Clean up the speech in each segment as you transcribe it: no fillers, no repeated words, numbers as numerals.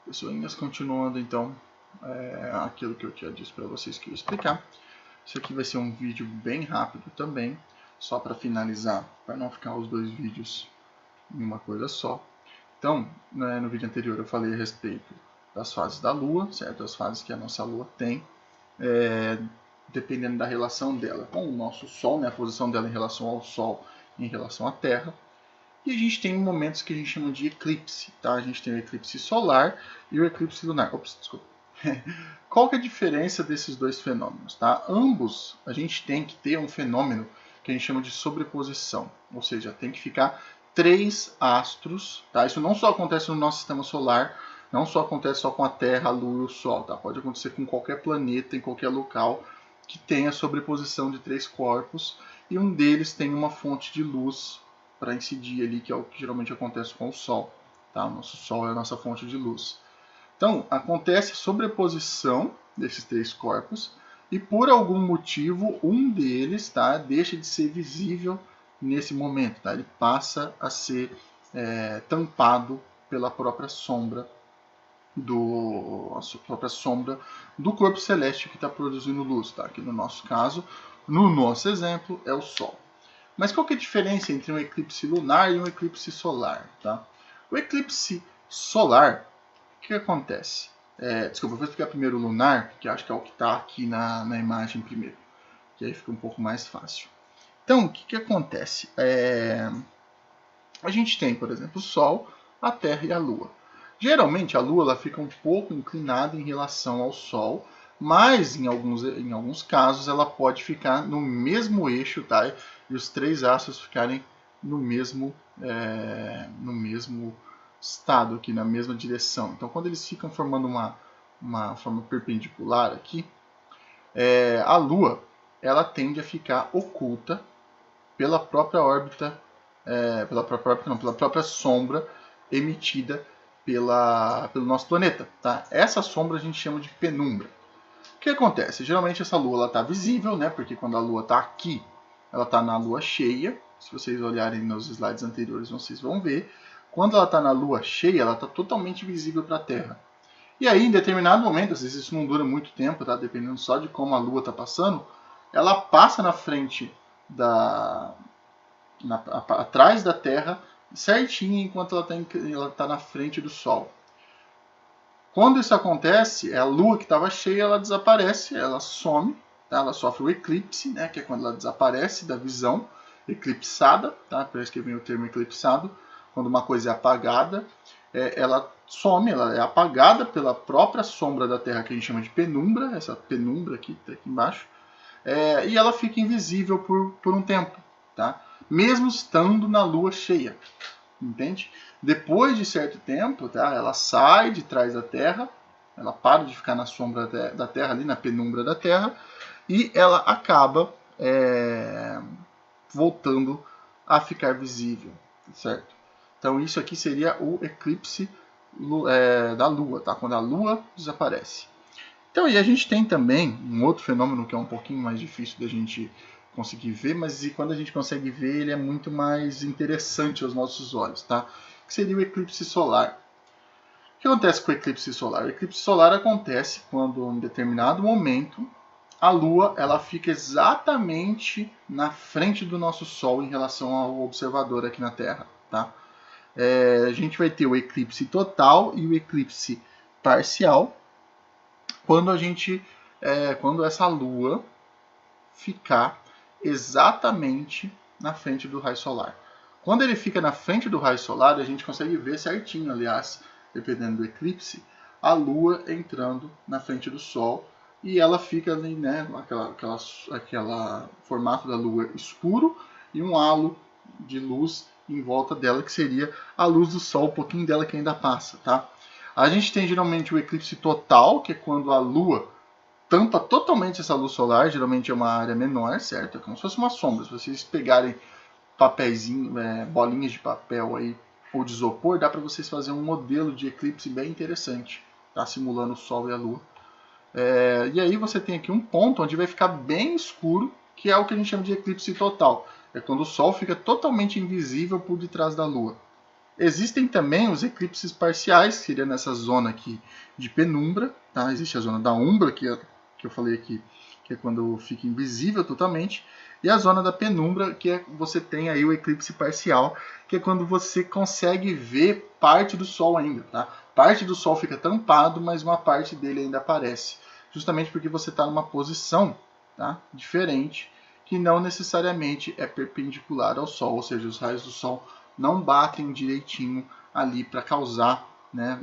Pessoinhas, continuando então aquilo que eu tinha dito para vocês que eu ia explicar. Isso aqui vai ser um vídeo bem rápido também, só para finalizar, para não ficar os dois vídeos em uma coisa só. Então, no vídeo anterior eu falei a respeito das fases da Lua, certo? As fases que a nossa Lua tem, dependendo da relação dela com o nosso Sol, né? A posição dela em relação ao Sol e em relação à Terra. E a gente tem momentos que a gente chama de eclipse, tá? A gente tem o eclipse solar e o eclipse lunar. Ops, desculpa. Qual que é a diferença desses dois fenômenos, tá? Ambos, a gente tem que ter um fenômeno que a gente chama de sobreposição, ou seja, tem que ficar 3 astros, tá? Isso não só acontece no nosso sistema solar, não só acontece só com a Terra, a Lua e o Sol, tá? Pode acontecer com qualquer planeta, em qualquer local que tenha sobreposição de 3 corpos e um deles tem uma fonte de luz para incidir ali, que é o que geralmente acontece com o Sol. Tá? O nosso Sol é a nossa fonte de luz. Então, acontece a sobreposição desses 3 corpos e por algum motivo um deles deixa de ser visível nesse momento. Tá? Ele passa a ser tampado pela própria sombra do corpo celeste que está produzindo luz. Tá? Que no nosso caso, no nosso exemplo, é o Sol. Mas qual que é a diferença entre um eclipse lunar e um eclipse solar? Tá? O eclipse solar, o que acontece? Desculpa, eu vou explicar primeiro o lunar, que acho que é o que está aqui na imagem primeiro, que aí fica um pouco mais fácil. Então, o que acontece? A gente tem, por exemplo, o Sol, a Terra e a Lua. Geralmente a Lua ela fica um pouco inclinada em relação ao Sol, mas em alguns casos ela pode ficar no mesmo eixo, tá? E os 3 astros ficarem no mesmo estado aqui, na mesma direção. Então quando eles ficam formando uma forma perpendicular aqui, a Lua ela tende a ficar oculta pela própria órbita, pela própria sombra emitida pelo nosso planeta. Tá? Essa sombra a gente chama de penumbra. O que acontece? Geralmente essa lua está visível, né? Porque quando a lua está aqui, ela está na lua cheia. Se vocês olharem nos slides anteriores, vocês vão ver. Quando ela está na lua cheia, ela está totalmente visível para a Terra. E aí, em determinado momento, às vezes isso não dura muito tempo, tá? Dependendo só de como a lua está passando, ela passa na frente atrás da Terra certinho enquanto ela tá na frente do Sol. Quando isso acontece, a Lua que estava cheia, ela desaparece, ela some, tá? Ela sofre o eclipse, né? Que é quando ela desaparece da visão, eclipsada, tá? Por isso que vem o termo eclipsado, quando uma coisa é apagada, ela some, ela é apagada pela própria sombra da Terra, que a gente chama de penumbra, essa penumbra aqui, tá aqui embaixo, e ela fica invisível por um tempo, tá? Mesmo estando na lua cheia, entende? Depois de certo tempo, tá? Ela sai de trás da Terra, ela para de ficar na sombra da Terra, ali na penumbra da Terra, e ela acaba voltando a ficar visível, certo? Então isso aqui seria o eclipse da Lua, tá? Quando a Lua desaparece. Então, e a gente tem também um outro fenômeno que é um pouquinho mais difícil da gente conseguir ver, mas quando a gente consegue ver, ele é muito mais interessante aos nossos olhos, tá? Que seria o eclipse solar. O que acontece com o eclipse solar? O eclipse solar acontece quando, em determinado momento, a Lua ela fica exatamente na frente do nosso Sol em relação ao observador aqui na Terra, tá? A gente vai ter o eclipse total e o eclipse parcial, quando essa lua ficar exatamente na frente do raio solar. Quando ele fica na frente do raio solar, a gente consegue ver certinho, aliás, dependendo do eclipse, a lua entrando na frente do sol e ela fica ali, né, aquela formato da lua escuro e um halo de luz em volta dela, que seria a luz do sol, um pouquinho dela que ainda passa, tá? A gente tem geralmente o eclipse total, que é quando a Lua tampa totalmente essa luz solar, geralmente é uma área menor, certo? É como se fosse uma sombra. Se vocês pegarem papeizinho, bolinhas de papel aí, ou de isopor, dá para vocês fazerem um modelo de eclipse bem interessante, tá? Simulando o Sol e a Lua. E aí você tem aqui um ponto onde vai ficar bem escuro, que é o que a gente chama de eclipse total. É quando o Sol fica totalmente invisível por detrás da Lua. Existem também os eclipses parciais, que seria nessa zona aqui de penumbra, tá? Existe a zona da umbra, que eu falei aqui, que é quando fica invisível totalmente, e a zona da penumbra, que é você tem aí o eclipse parcial, que é quando você consegue ver parte do Sol ainda, tá? Parte do Sol fica tampado, mas uma parte dele ainda aparece, justamente porque você está numa posição, tá, diferente, que não necessariamente é perpendicular ao Sol, ou seja, os raios do Sol não batem direitinho ali para causar, né,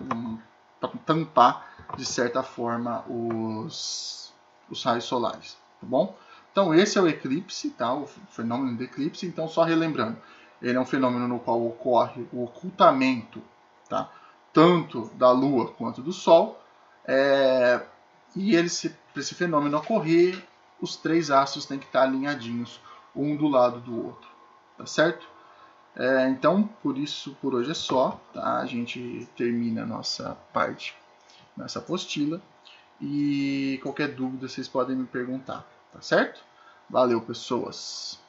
para tampar de certa forma os raios solares, tá bom? Então esse é o eclipse, tá? O fenômeno do eclipse. Então só relembrando, ele é um fenômeno no qual ocorre o ocultamento, tá? Tanto da Lua quanto do Sol, e para esse fenômeno ocorrer, os três astros têm que estar alinhadinhos um do lado do outro, tá certo? Então, por isso, por hoje é só, tá? A gente termina a nossa parte nessa apostila e qualquer dúvida vocês podem me perguntar, tá certo? Valeu, pessoas!